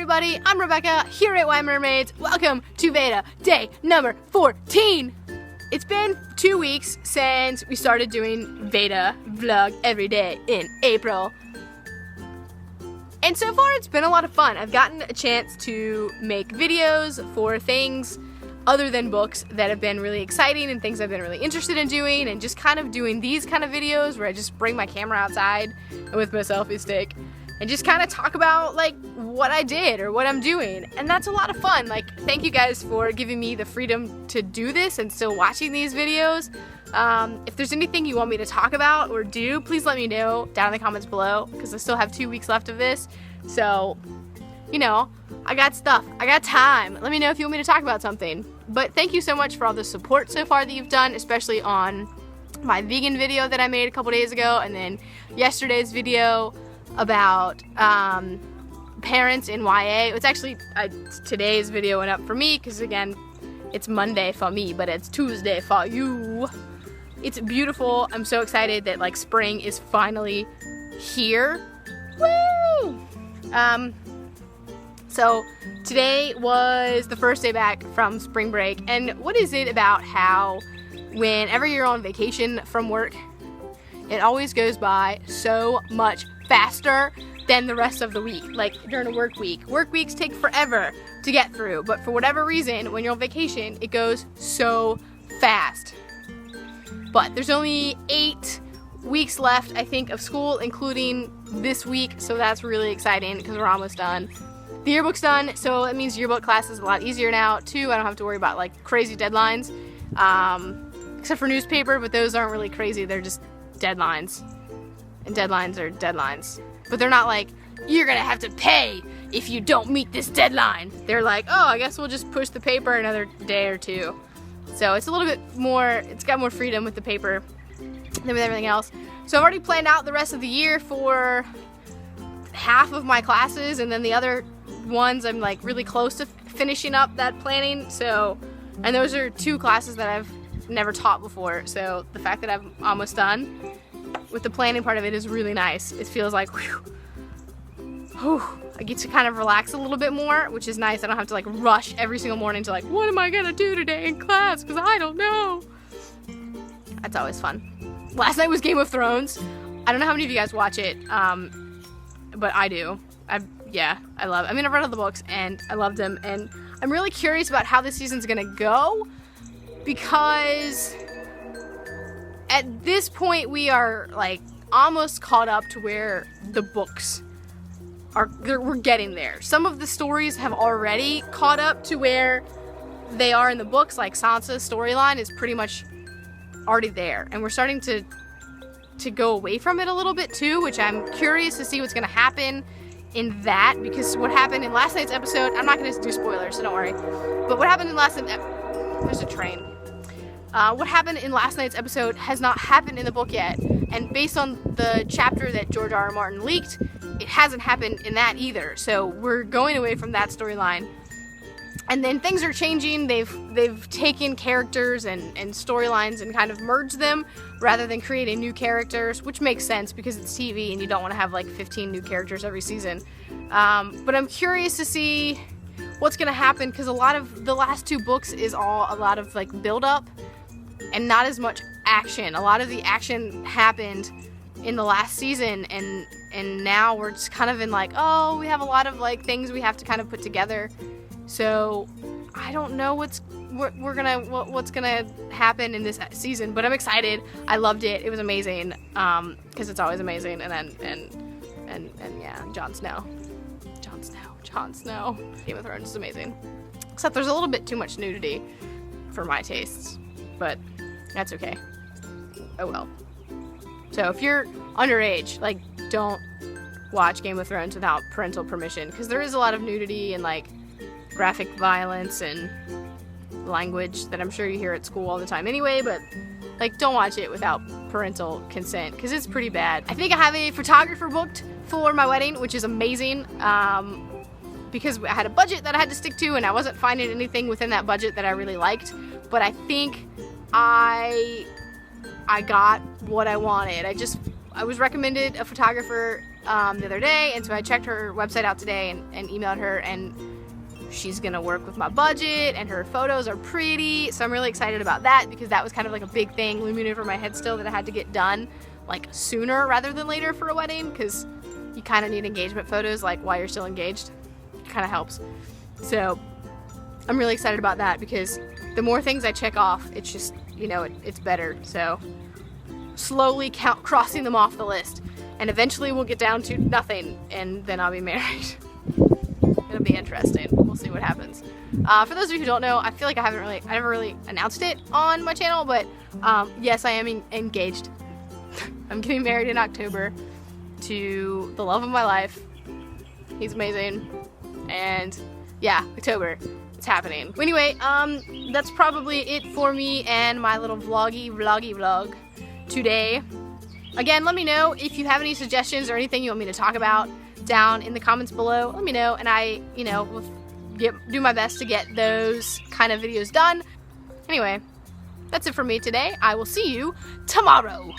everybody, I'm Rebecca, here at Why Mermaids. Welcome to VEDA, day number 14. It's been 2 weeks since we started doing VEDA vlog every day in April. And so far it's been a lot of fun. I've gotten a chance to make videos for things other than books that have been really exciting and things I've been really interested in doing, and just kind of doing these kind of videos where I just bring my camera outside with my selfie stick and just kind of talk about like what I did or what I'm doing, and that's a lot of fun. Like, thank you guys for giving me the freedom to do this and still watching these videos. If there's anything you want me to talk about or do, please let me know down in the comments below, because I still have 2 weeks left of this, so you know, I got stuff, I got time. Let me know if you want me to talk about something. But thank you so much for all the support so far that you've done, especially on my vegan video that I made a couple days ago, and then yesterday's video about parents in YA. It's actually, today's video went up for me because, again, it's Monday for me, but it's Tuesday for you. It's beautiful. I'm so excited that like spring is finally here. Woo! So today was the first day back from spring break, and what is it about how whenever you're on vacation from work, it always goes by so much faster than the rest of the week, like during a work week. Work weeks take forever to get through, but for whatever reason, when you're on vacation, it goes so fast. But there's only 8 weeks left, I think, of school, including this week, so that's really exciting because we're almost done. The yearbook's done, so that means yearbook class is a lot easier now, too. I don't have to worry about, like, crazy deadlines, except for newspaper, but those aren't really crazy. They're just deadlines, and deadlines are deadlines. But they're not like, you're gonna have to pay if you don't meet this deadline. They're like, oh, I guess we'll just push the paper another day or two. So it's a little bit more, it's got more freedom with the paper than with everything else. So I've already planned out the rest of the year for half of my classes, and then the other ones I'm like really close to finishing up that planning. So, and those are 2 classes that I've never taught before, so the fact that I'm almost done with the planning part of it is really nice. It feels like whew, I get to kind of relax a little bit more, which is nice. I don't have to like rush every single morning to like, what am I gonna do today in class, because I don't know. That's always fun. Last night was Game of Thrones. I don't know how many of you guys watch it, but I do. I love it. I mean, I've read all the books and I loved them, and I'm really curious about how this season's gonna go, because at this point we are like almost caught up to where the books are. We're getting there. Some of the stories have already caught up to where they are in the books, like Sansa's storyline is pretty much already there, and we're starting to go away from it a little bit too, which I'm curious to see what's gonna happen in that, because what happened in last night's episode, I'm not gonna do spoilers, so don't worry, but what happened in last night's there's a train. What happened in last night's episode has not happened in the book yet, and based on the chapter that George R.R. Martin leaked, it hasn't happened in that either, so we're going away from that storyline. And then things are changing. They've taken characters and storylines and kind of merged them rather than creating new characters, which makes sense because it's TV and you don't want to have like 15 new characters every season. But I'm curious to see what's going to happen, because a lot of the last 2 books is all a lot of like build up and not as much action. A lot of the action happened in the last season, and now we're just kind of in like, oh, we have a lot of like things we have to kind of put together. So I don't know what's gonna happen in this season, but I'm excited. I loved it. It was amazing, because it's always amazing. And yeah, Jon Snow. Game of Thrones is amazing. Except there's a little bit too much nudity for my tastes, but that's okay. Oh well. So if you're underage, like, don't watch Game of Thrones without parental permission, because there is a lot of nudity and like graphic violence and language that I'm sure you hear at school all the time anyway, but like, don't watch it without parental consent, because it's pretty bad. I think I have a photographer booked for my wedding, which is amazing, because I had a budget that I had to stick to, and I wasn't finding anything within that budget that I really liked, but I think I got what I wanted. I was recommended a photographer the other day, and so I checked her website out today and emailed her, and she's gonna work with my budget, and her photos are pretty, so I'm really excited about that because that was kind of like a big thing looming over my head still that I had to get done like sooner rather than later for a wedding, because you kind of need engagement photos like while you're still engaged. It kind of helps. So I'm really excited about that because the more things I check off, it's just, you know, it's better. So slowly crossing them off the list, and eventually we'll get down to nothing, and then I'll be married. It'll be interesting. We'll see what happens. For those of you who don't know, I feel like I never really announced it on my channel, but yes, I am engaged. I'm getting married in October to the love of my life. He's amazing, and yeah, October. It's happening. Anyway, that's probably it for me and my little vlog today. Again, let me know if you have any suggestions or anything you want me to talk about down in the comments below. Let me know, and I, you know, will do my best to get those kind of videos done. Anyway, that's it for me today. I will see you tomorrow.